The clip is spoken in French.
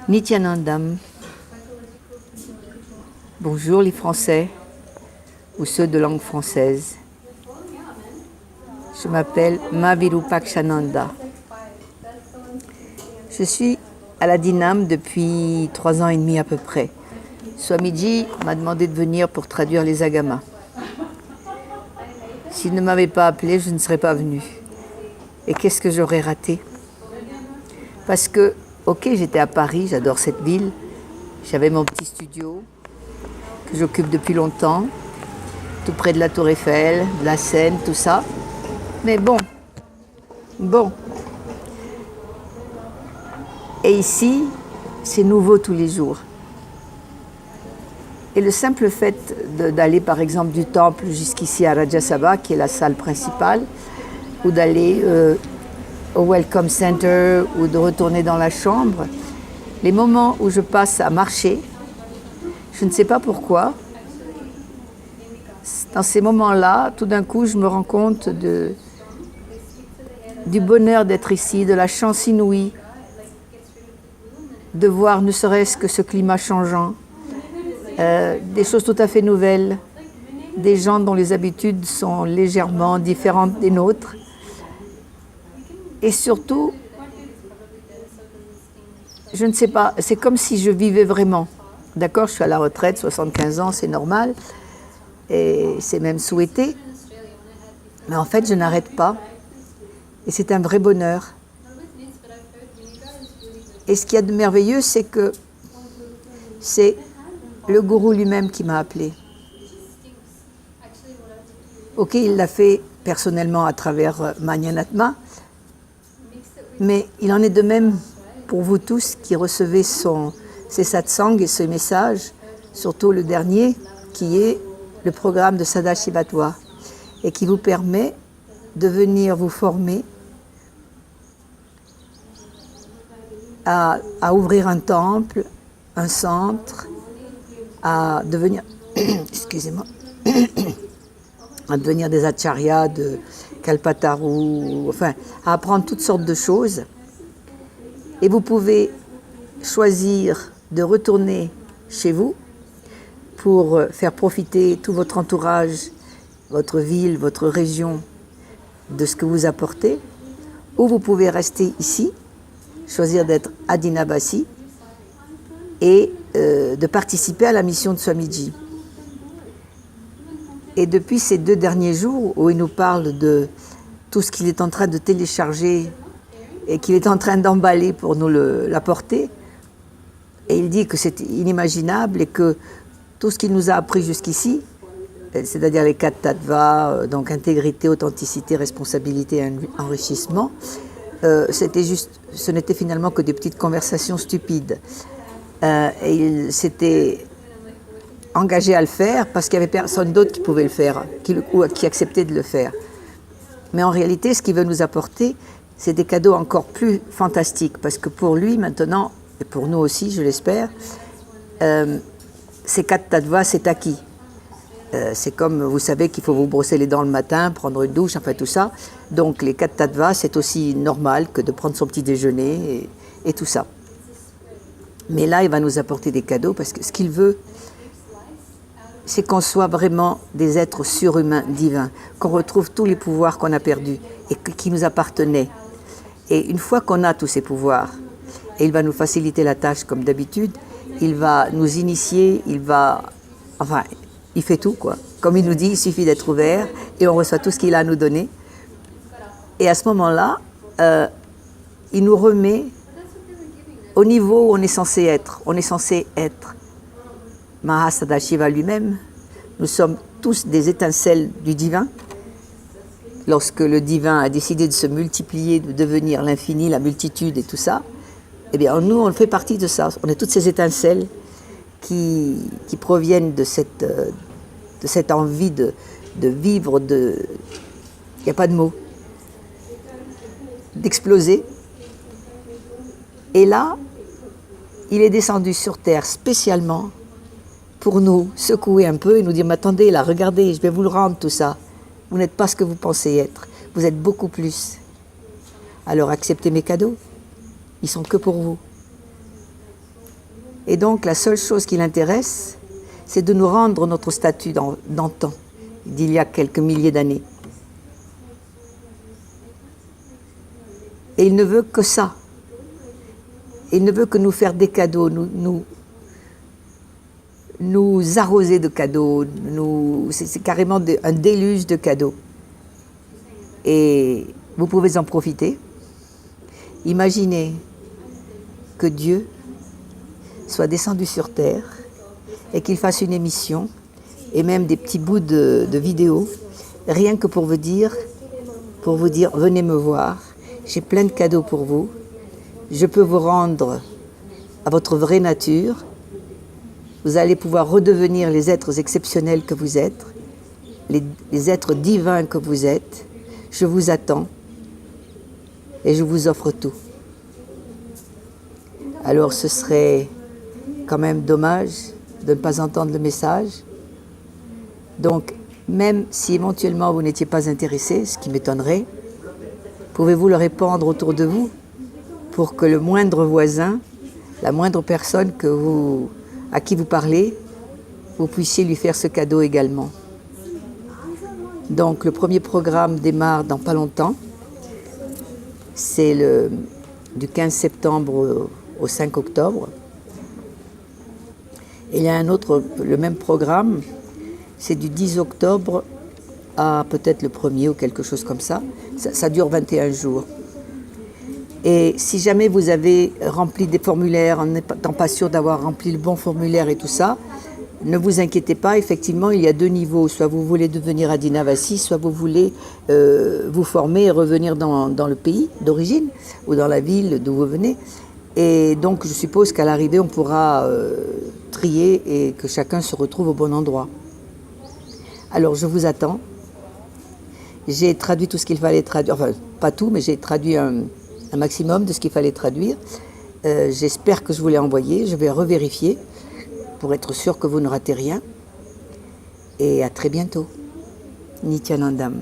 Nityanandam. Bonjour les Français ou ceux de langue française. Je m'appelle Mavirupakshananda. Je suis à la Dinam depuis 3 ans et demi à peu près. Swamiji m'a demandé de venir pour traduire les agamas. S'il ne m'avait pas appelé, je ne serais pas venue. Et qu'est-ce que j'aurais raté? Parce que, ok, j'étais à Paris, j'adore cette ville. J'avais mon petit studio que j'occupe depuis longtemps, tout près de la Tour Eiffel, de la Seine, tout ça. Mais bon. Et ici, c'est nouveau tous les jours. Et le simple fait d'aller par exemple du temple jusqu'ici à Rajya Sabha, qui est la salle principale, ou d'aller au Welcome Center, ou de retourner dans la chambre, les moments où je passe à marcher, je ne sais pas pourquoi, dans ces moments-là, tout d'un coup, je me rends compte du bonheur d'être ici, de la chance inouïe, de voir ne serait-ce que ce climat changeant, des choses tout à fait nouvelles, des gens dont les habitudes sont légèrement différentes des nôtres. Et surtout, je ne sais pas, c'est comme si je vivais vraiment. D'accord, je suis à la retraite, 75 ans, c'est normal, et c'est même souhaité. Mais en fait, je n'arrête pas, et c'est un vrai bonheur. Et ce qu'il y a de merveilleux, c'est que c'est le gourou lui-même qui m'a appelé. Ok, il l'a fait personnellement à travers Manyanatma, mais il en est de même pour vous tous qui recevez ces satsangs et ce message, surtout le dernier, qui est le programme de Sadashivatva, et qui vous permet de venir vous former à ouvrir un temple, un centre, à devenir, excusez-moi, à devenir des acharyas de Kalpataru, enfin, à apprendre toutes sortes de choses. Et vous pouvez choisir de retourner chez vous pour faire profiter tout votre entourage, votre ville, votre région, de ce que vous apportez, ou vous pouvez rester ici, choisir d'être Adinabasi et de participer à la mission de Swamiji. Et depuis ces 2 derniers jours où il nous parle de tout ce qu'il est en train de télécharger et qu'il est en train d'emballer pour nous l'apporter, et il dit que c'est inimaginable et que tout ce qu'il nous a appris jusqu'ici, c'est-à-dire les 4 tattvas, donc intégrité, authenticité, responsabilité et enrichissement, ce n'était finalement que des petites conversations stupides. Et il s'était engagé à le faire parce qu'il n'y avait personne d'autre qui pouvait le faire, qui acceptait de le faire. Mais en réalité, ce qu'il veut nous apporter, c'est des cadeaux encore plus fantastiques, parce que pour lui maintenant, et pour nous aussi, je l'espère, ces 4 tattvas, c'est acquis. C'est comme, vous savez qu'il faut vous brosser les dents le matin, prendre une douche, enfin tout ça. Donc les 4 tattvas, c'est aussi normal que de prendre son petit déjeuner et tout ça. Mais là, il va nous apporter des cadeaux, parce que ce qu'il veut, c'est qu'on soit vraiment des êtres surhumains, divins, qu'on retrouve tous les pouvoirs qu'on a perdus et qui nous appartenaient. Et une fois qu'on a tous ces pouvoirs, et il va nous faciliter la tâche comme d'habitude, il va nous initier, il fait tout, quoi. Comme il nous dit, il suffit d'être ouvert et on reçoit tout ce qu'il a à nous donner. Et à ce moment-là, il nous remet au niveau où on est censé être. On est censé être Mahasadashiva lui-même. Nous sommes tous des étincelles du divin. Lorsque le divin a décidé de se multiplier, de devenir l'infini, la multitude et tout ça, eh bien nous, on fait partie de ça. On est toutes ces étincelles qui proviennent de cette envie de vivre, il n'y a pas de mots, d'exploser. Et là, il est descendu sur terre spécialement pour nous secouer un peu et nous dire, mais attendez, là, regardez, je vais vous le rendre tout ça. Vous n'êtes pas ce que vous pensez être. Vous êtes beaucoup plus. Alors acceptez mes cadeaux. Ils sont que pour vous. Et donc la seule chose qui l'intéresse, c'est de nous rendre notre statut d'antan, d'il y a quelques milliers d'années. Et il ne veut que ça. Il ne veut que nous faire des cadeaux, nous arroser de cadeaux, c'est carrément un déluge de cadeaux. Et vous pouvez en profiter. Imaginez que Dieu soit descendu sur terre et qu'il fasse une émission et même des petits bouts de vidéos, rien que pour vous dire, venez me voir, j'ai plein de cadeaux pour vous, je peux vous rendre à votre vraie nature, vous allez pouvoir redevenir les êtres exceptionnels que vous êtes, les êtres divins que vous êtes, je vous attends et je vous offre tout. Alors ce serait quand même dommage de ne pas entendre le message. Donc, même si éventuellement vous n'étiez pas intéressé, ce qui m'étonnerait, pouvez-vous le répandre autour de vous pour que le moindre voisin, la moindre personne à qui vous parlez, vous puissiez lui faire ce cadeau également. Donc, le premier programme démarre dans pas longtemps. C'est du 15 septembre au 5 octobre. Et il y a un autre, le même programme, c'est du 10 octobre à peut-être le 1er ou quelque chose comme ça. Ça dure 21 jours. Et si jamais vous avez rempli des formulaires en n'étant pas sûr d'avoir rempli le bon formulaire et tout ça, ne vous inquiétez pas, effectivement, il y a 2 niveaux. Soit vous voulez devenir Adinavasi, soit vous voulez vous former et revenir dans le pays d'origine ou dans la ville d'où vous venez. Et donc, je suppose qu'à l'arrivée, on pourra trier et que chacun se retrouve au bon endroit. Alors, je vous attends. J'ai traduit tout ce qu'il fallait traduire, enfin, pas tout, mais j'ai traduit un maximum de ce qu'il fallait traduire. J'espère que je vous l'ai envoyé. Je vais revérifier pour être sûr que vous ne ratez rien. Et à très bientôt. Nityanandam.